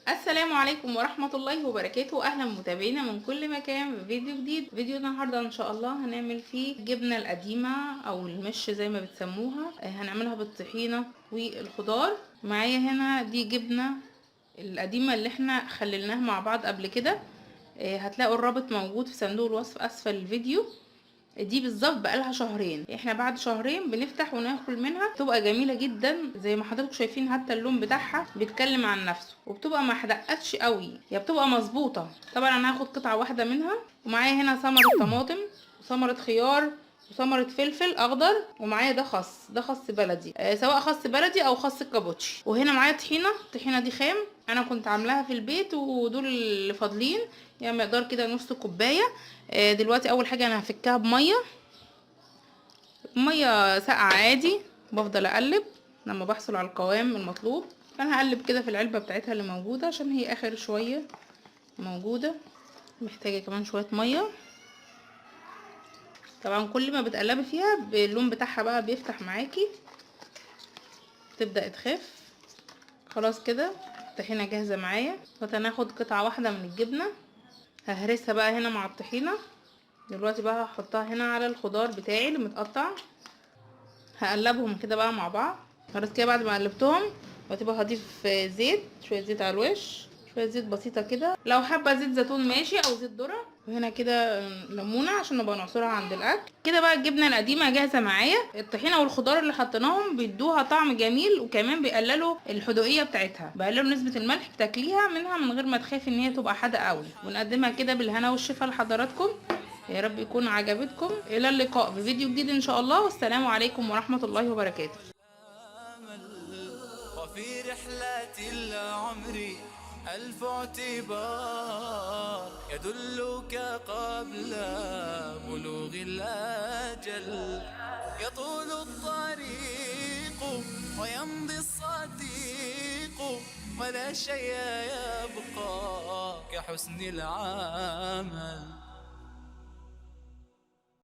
السلام عليكم ورحمة الله وبركاته. اهلا متابعينا من كل مكان في فيديو جديد. فيديو النهاردة ان شاء الله هنعمل فيه الجبنة القديمة او المش زي ما بتسموها. هنعملها بالطحينة والخضار. معايا هنا دي جبنة القديمة اللي احنا خللناها مع بعض قبل كده. هتلاقوا الرابط موجود في صندوق الوصف اسفل الفيديو. دي بالظبط بقالها شهرين، احنا بعد شهرين بنفتح وناكل منها. بتبقى جميله جدا زي ما حضراتكم شايفين، حتى اللون بتاعها بيتكلم عن نفسه، وبتبقى ما حدقتش قوي، هي بتبقى مظبوطه. طبعا انا هاخد قطعه واحده منها. ومعايا هنا ثمره طماطم وثمره خيار وثمره فلفل اخضر، ومعايا ده خس بلدي، سواء خس بلدي او خس كابوتشي. وهنا معايا طحينه، الطحينه دي خام، انا كنت عاملاها في البيت ودول اللي فاضلين، يعني مقدار كده نص كوبايه. دلوقتي اول حاجه انا هفكها ميه ساقعه عادي. بفضل اقلب لما بحصل على القوام المطلوب. فانا هقلب كده في العلبه بتاعتها اللي موجوده، عشان هي اخر شويه موجوده، محتاجه كمان شويه ميه. طبعا كل ما بتقلبي فيها اللون بتاعها بقى بيفتح معاكي، تبدا تخف. خلاص كده الطحينه جاهزه معايا. هناخد قطعه واحده من الجبنه، ههرسها بقى هنا مع الطحينه. دلوقتي بقى هحطها هنا على الخضار بتاعي اللي متقطع، هقلبهم كده بقى مع بعض. خلاص كده بعد ما قلبتهم وتبقى هضيف زيت، شويه زيت على الوش، شويه زيت بسيطه كده، لو حابه زيت زيتون ماشي او زيت ذره. وهنا كده ليمونه عشان نبقى نعصرها عند الاكل. كده بقى الجبنه القديمه جاهزه معايا. الطحينه والخضار اللي حطيناهم بيدوها طعم جميل، وكمان بيقللوا الحدوقيه بتاعتها، بيقللوا نسبه الملح، بتاكليها منها من غير ما تخافي ان هي تبقى حادقه قوي. ونقدمها كده بالهنا والشفا لحضراتكم. يا رب يكون عجبتكم. الى اللقاء بفيديو جديد ان شاء الله، والسلام عليكم ورحمة الله وبركاته. وفي رحلة العمر ألف اعتبار يدلك قبل بلوغ الأجل. يطول الطريق ويمضي الصديق، ولا شيء يبقى كحسن العمل.